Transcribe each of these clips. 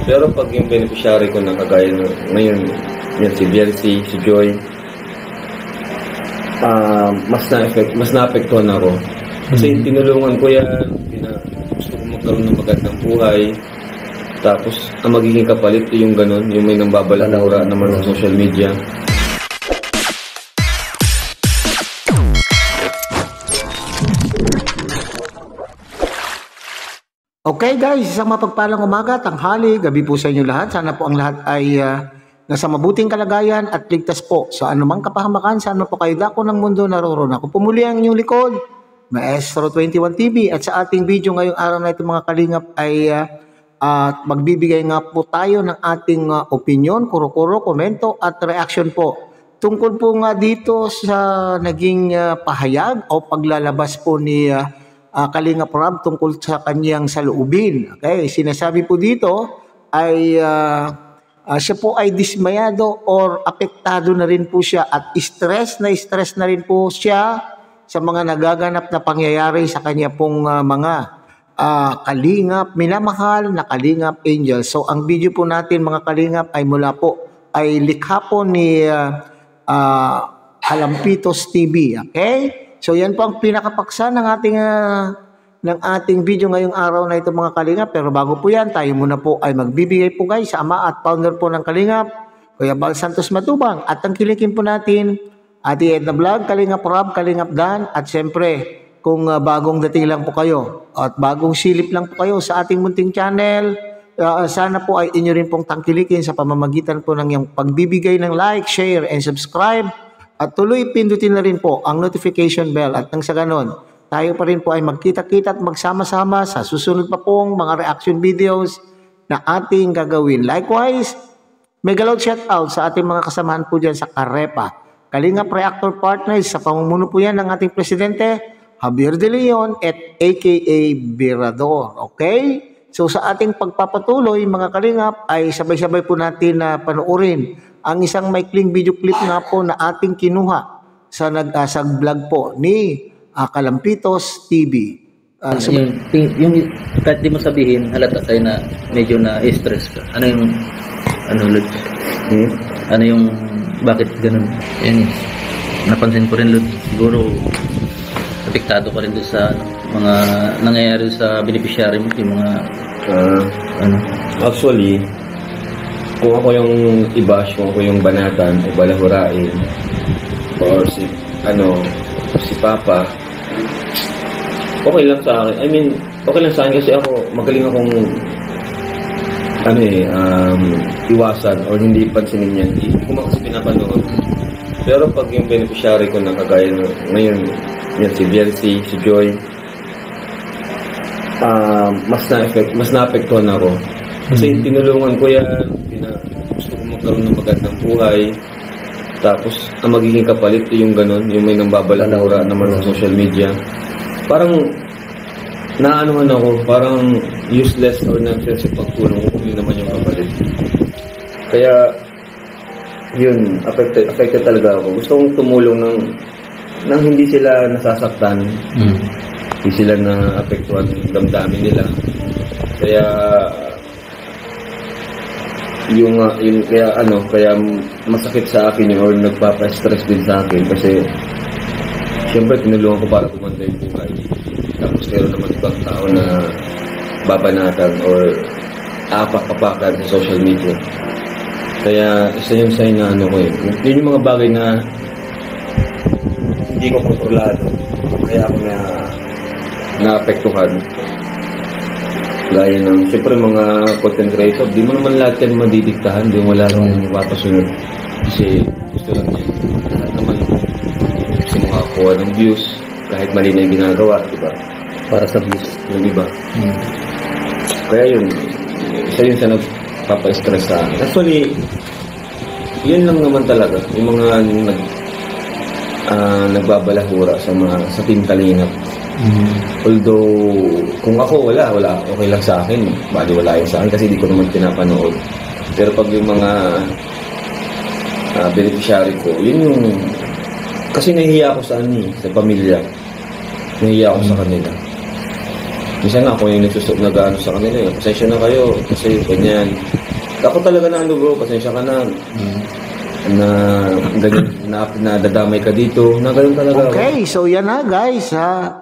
Pero pag yung beneficiary ko na kagaya ngayon, yan si Bielsi, si Joy, mas naapektuhan ako. Kasi tinulungan ko yan, gusto ko magkaroon ng magandang buhay. Tapos, ang magiging kapalit yung ganun, yung may nambabalahura naman sa social media. Okay guys, isang mapagpalang umaga, tanghali, gabi po sa inyo lahat. Sana po ang lahat ay nasa mabuting kalagayan at ligtas po sa anumang kapahamakan. Sana po kayo dako ng mundo naroroon. Ako po muli ang inyong likod, Maestro 21 TV. At sa ating video ngayong araw na ito mga kalingap ay magbibigay nga po tayo ng ating opinion, kuro-kuro, komento at reaction po. Tungkol po nga dito sa naging pahayag o paglalabas po ni Kalingap Rob tungkol sa kanyang saloobin. Okay, sinasabi po dito ay siya po ay dismayado or apektado na rin po siya at stress na rin po siya sa mga nagaganap na pangyayari sa kanya pong mga kalingap, minamahal na kalingap angel. So ang video po natin mga kalingap ay mula po ay likha po ni Kalampitos TV. Okay? So yan po ang pinakapaksa ng ating video ngayong araw na ito mga kalingap. Pero bago po yan, tayo muna po ay magbibigay po guys sa ama at founder po ng Kalingap, Kuya Bal Santos Matubang. At ang kilikin po natin, Ate Edna Vlog, Kalingap Rob, Kalingap Dan. At siyempre, kung bagong dating lang po kayo at bagong silip lang po kayo sa ating munting channel, sana po ay inyo rin pong tangkilikin sa pamamagitan po ng yung pagbibigay ng like, share, and subscribe. At tuloy pindutin na rin po ang notification bell at nang sa ganon, tayo pa rin po ay magkita-kita at magsama-sama sa susunod pa pong mga reaction videos na ating gagawin. Likewise, mega loud shoutout sa ating mga kasamahan po dyan sa Karepa, Kalingap Reactor Partners, sa pamumuno po yan ng ating Presidente, Javier De Leon at aka Virador. Okay? So sa ating pagpapatuloy mga Kalingap ay sabay-sabay po natin na panoorin ang isang maikling video clip nga po na ating kinuha sa nag-asag vlog po ni Kalampitos TV. Yung kahit di mo sabihin, halata tayo na medyo na-stress ka. Lud? Ano yung, bakit ganun? Yan, napansin ko rin, Lud. Siguro, apektado ka rin doon sa mga nangyayari sa beneficiary mo, yung mga, Actually, kung ako yung i-bash, kung ako yung banatan o balahurain or si Papa, okay lang sa akin. I mean, okay lang sa akin kasi ako magaling akong iwasan or hindi pansinin yan. Hindi ko kasi pinapanood. Pero pag yung beneficiary ko na kagaya ngayon, yan si Bielsi, si Joy, mas naapektuhan ako. Kasi tinulungan ko yan, gusto ko magkaroon ng magandang buhay. Tapos, ang magiging kapalit yung ganun, yung may nambabalahura naman sa social media. Parang, naanuhan ako, parang useless or nonsense yung pagtulong ko kung yun naman yung kapalit. Kaya, yun, affected talaga ako. Gusto kong tumulong nang hindi sila nasasaktan. Hindi sila na-apektuhan yung damdamin nila. Kaya, kaya masakit sa akin yun or nagpapa-stress din sa akin kasi siyempre tinulungan ko para kumanda yung buhay. Tapos meron naman ibang tao na babanatan or apak-apakan sa social media. Kaya isa yung sign na yun yung mga bagay na hindi ko kontrolado. Kaya ako naapektuhan. Gaya ng, siyempre mga content creator, di mo naman lahat yan madidiktahan, di mo wala lang mapapasunod. Kasi gusto lang yan. Lahat naman kasi makakuha ng views, kahit mali na yung ginagawa, di ba? Para sa views, yung iba. Kaya yun, isa yun sa nagpapa-stress sa akin. Actually, yun lang naman talaga, yung mga nagbabalahura sa Team Kalingap. Although, kung ako wala, okay lang sa akin. Bali wala yun sa akin kasi di ko naman pinapanood. Pero pag yung mga beneficiary ko, yun yung, kasi nahihiya ako sa pamilya. Nahihiya ako sa kanila. minsan nga ako yung nag-ano sa kanila eh. Pasensya na kayo kasi ganyan. Ako talaga na bro, pasensya ka na. Na ganyan, na dadamay ka dito. Na ganun talaga. Okay, so yan na guys.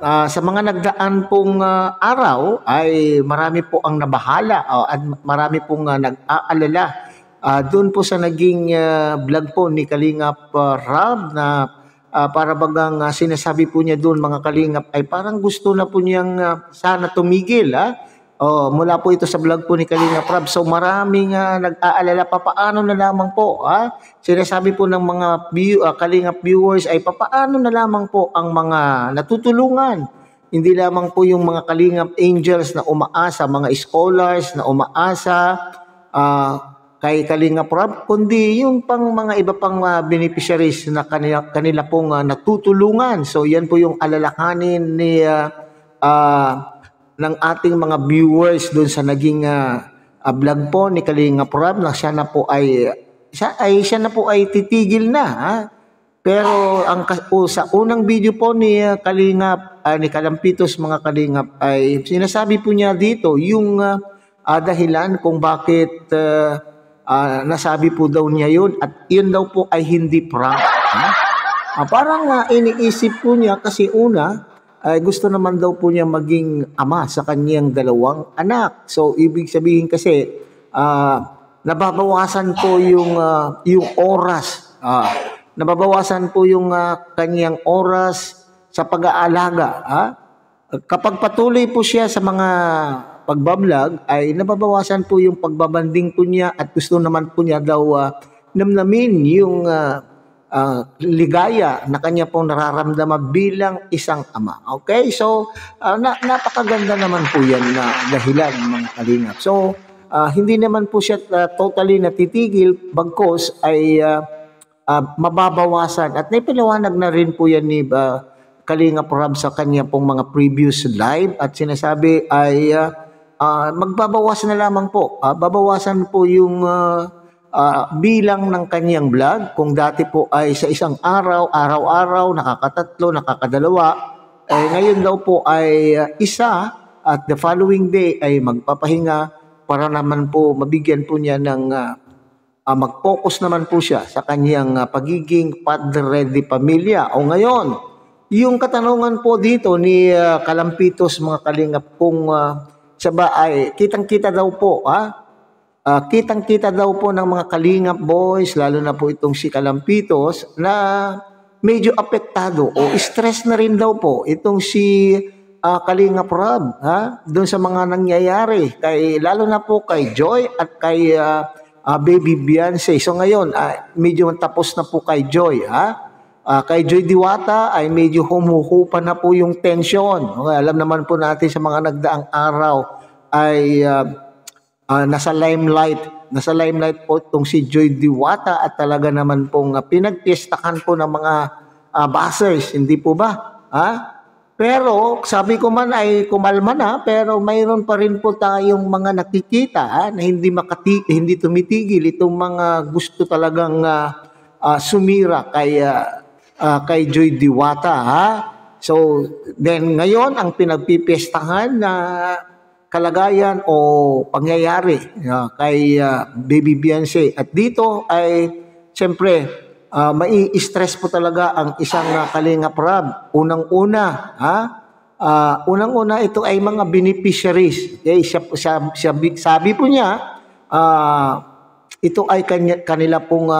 Sa mga nagdaan pong araw ay marami po ang nabahala at marami pong nag-aalala. Doon po sa naging vlog po ni Kalingap Rob na para bagang sinasabi po niya doon mga Kalingap ay parang gusto na po niyang sana tumigil. Mula po ito sa vlog po ni Kalingap Rob. So maraming nag-aalala papaano na lamang po. Sinasabi po ng mga Kalingap viewers ay papaano na lamang po ang mga natutulungan. Hindi lamang po yung mga Kalingap angels na umaasa, mga scholars na umaasa kay Kalingap Rob, kundi yung pang mga iba pang beneficiaries na kanila pong natutulungan. So yan po yung alalahanin ni ng ating mga viewers doon sa naging vlog po ni Kalingap Rob na siya na po ay titigil na. Pero sa unang video po ni Kalingap ni Kalampitos mga Kalingap ay sinasabi po niya dito yung dahilan kung bakit nasabi po daw niya yun at yun daw po ay hindi prank. Parang iniisip po niya kasi ay gusto naman daw po niya maging ama sa kanyang 2 anak. So ibig sabihin kasi nababawasan po yung oras. Nababawasan po yung kanyang oras sa pag-aalaga. Kapag patuloy po siya sa mga pagbablog ay nababawasan po yung pagbabanding po niya at gusto naman po niya daw namnamin yung ligaya na kanya pong nararamdaman bilang isang ama. Okay? So, napakaganda naman po yan na dahilan mga Kalingap. So, hindi naman po siya totally natitigil bagkos ay mababawasan. At naipaliwanag na rin po yan ni Kalingap Rob sa kanya pong mga previous live at sinasabi ay magbabawasan na lamang po. Babawasan po yung bilang ng kanyang vlog. Kung dati po ay sa isang araw-araw, nakakatatlo, nakakadalawa, ngayon daw po ay isa at the following day ay magpapahinga para naman po mabigyan po niya ng mag-focus naman po siya sa kanyang pagiging padre de pamilya. O ngayon, yung katanungan po dito ni Kalampitos mga Kalingap kung siya ba ay kitang-kita daw po, kitang-kita daw po ng mga Kalingap boys, lalo na po itong si Kalampitos, na medyo apektado o stress na rin daw po itong si Kalingap Rob, doon sa mga nangyayari, lalo na po kay Joy at kay Baby Beyonce. So ngayon, medyo tapos na po kay Joy, kay Joy Diwata ay medyo humuhupa na po yung tension. Okay, alam naman po natin sa mga nagdaang araw ay nasa limelight po itong si Joy Diwata at talaga naman pong pinagpiestakan po ng mga buzzers, hindi po ba? Pero sabi ko man ay kumalma na, pero mayroon pa rin po tayong mga nakikita na hindi tumitigil itong mga gusto talagang sumira kay Joy Diwata. So then ngayon ang pinagpipiestahan na kalagayan o pangyayari kay Baby Beyonce. At dito ay siyempre mai-stress po talaga ang isang Kalingap Rob. Unang-una, ito ay mga beneficiaries. Okay? Sabi po niya, ito ay kanila pong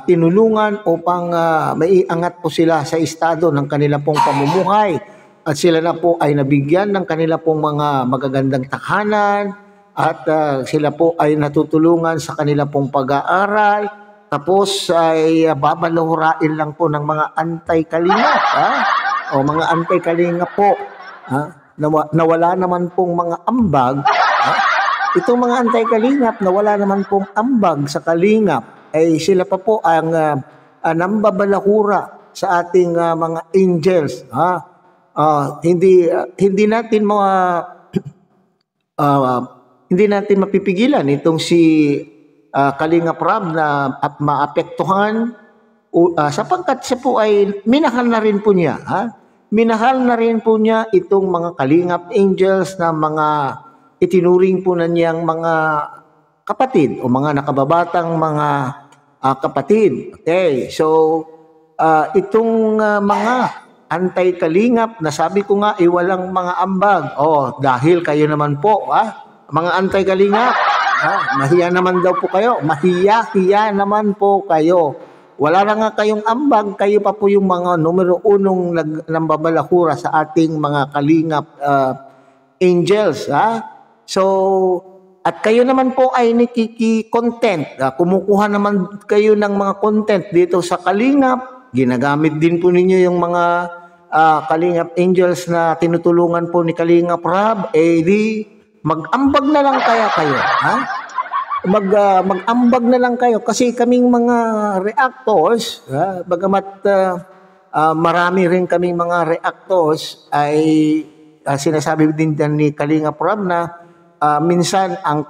tinulungan upang maiangat po sila sa estado ng kanila pong pamumuhay. At sila na po ay nabigyan ng kanila pong mga magagandang tahanan at sila po ay natutulungan sa kanila pong pag-aaral. Tapos ay babalahurain lang po ng mga anti-Kalingap. O mga anti-Kalingap po. Nawala naman pong mga ambag. Itong mga anti-Kalingap na wala naman pong ambag sa Kalingap ay sila pa po ang nambabalahura sa ating mga angels. Hindi natin mapipigilan itong si Kalingap Rob na maapektuhan sapagkat siya po ay minahal na rin po niya minahal na rin po niya itong mga Kalingap Angels na mga itinuring po na niyang mga kapatid o mga nakababatang mga kapatid. Okay, so itong mga anti-Kalingap na sabi ko nga walang mga ambag. Dahil kayo naman po, mga anti-Kalingap, mahiya naman daw po kayo. Mahiya naman po kayo. Wala na nga kayong ambag, kayo pa po yung mga numero unong nambabalakura sa ating mga Kalingap Angels. So, at kayo naman po ay nakiki-content. Kumukuha naman kayo ng mga content dito sa Kalingap. Ginagamit din po ninyo yung mga Kalingap Angels na tinutulungan po ni Kalingap Rob. Di mag-ambag na lang kaya kayo. Mag-ambag na lang kayo kasi kaming mga reactors, bagamat marami rin kaming mga reactors ay sinasabi din ni Kalingap Rob na minsan ang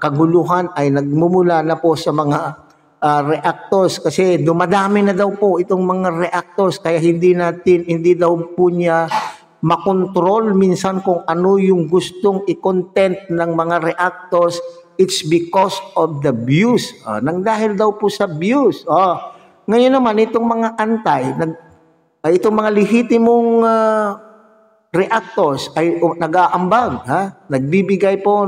kaguluhan ay nagmumula na po sa mga reactors kasi dumadami na daw po itong mga reactors kaya hindi daw po niya makontrol minsan kung ano yung gustong i-content ng mga reactors. It's because of the views. Nang dahil daw po sa views. Ngayon naman, itong mga itong mga lehitimong reactors ay nag-aambag. Nagbibigay po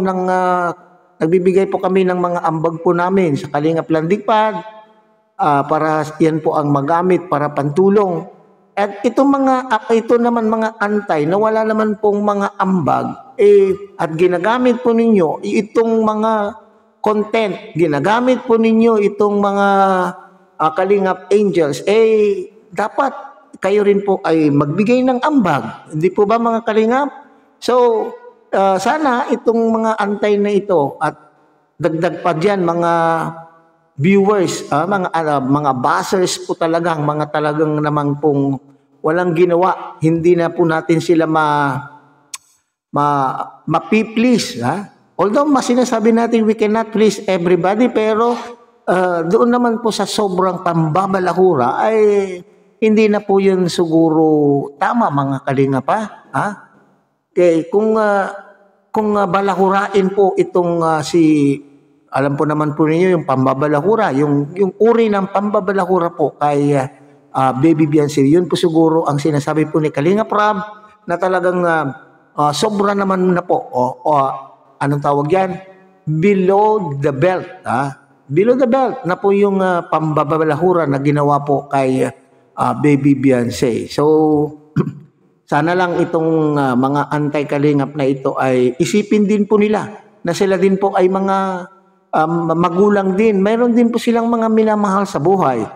kami ng mga ambag po namin sa Kalingap Landingpad para yan po ang magamit para pantulong. At ito naman mga antay na wala naman pong mga ambag at ginagamit po ninyo itong mga content, ginagamit po ninyo itong mga Kalingap Angels, dapat kayo rin po ay magbigay ng ambag. Hindi po ba mga Kalingap? So, sana itong mga antay na ito at dagdag pa dyan mga viewers, mga buzzers po talagang, mga talagang naman pong walang ginawa. Hindi na po natin sila ma-please. Although sinasabi natin we cannot please everybody, pero doon naman po sa sobrang pambabalahura ay hindi na po yun siguro tama mga Kalingap Okay, kung balahurain po itong alam po naman po ninyo yung pambabalahura, yung uri ng pambabalahura po kay Baby Beyonce. Yun po siguro ang sinasabi po ni Kalingap Rob na talagang sobra naman na po. Anong tawag yan? Below the belt. Below the belt na po yung pambabalahura na ginawa po kay Baby Beyonce. So, sana lang itong mga anti-Kalingap na ito ay isipin din po nila na sila din po ay mga magulang din. Mayroon din po silang mga minamahal sa buhay.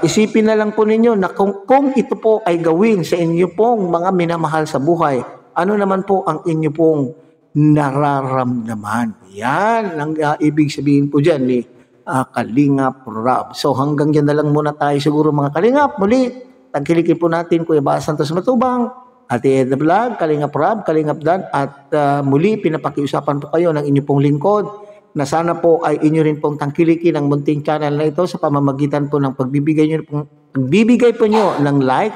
Isipin na lang po ninyo na kung ito po ay gawin sa inyo pong mga minamahal sa buhay, ano naman po ang inyo pong nararamdaman. Yan ang ibig sabihin po dyan ni Kalingap Rob. So hanggang dyan na lang muna tayo siguro mga Kalingap. Muli, tagkilikin po natin Kuya Bas Santos Matubang, Ate Edna Vlog, Kalingap Rob, Kalingap Dan, at muli pinapakiusapan po kayo ng inyo pong lingkod na sana po ay inyo rin pong tangkilikin ang munting channel na ito sa pamamagitan po ng pagbibigay po nyo ng like,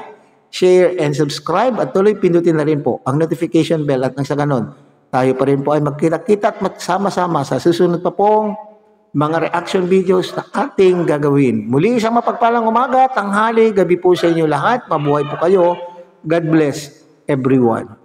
share, and subscribe at tuloy pindutin na rin po ang notification bell at nang sa ganon tayo pa rin po ay magkita-kita at magsama-sama sa susunod pa pong mga reaction videos na ating gagawin. Muli isang mapagpalang umaga, tanghali, gabi po sa inyo lahat. Mabuhay po kayo. God bless everyone.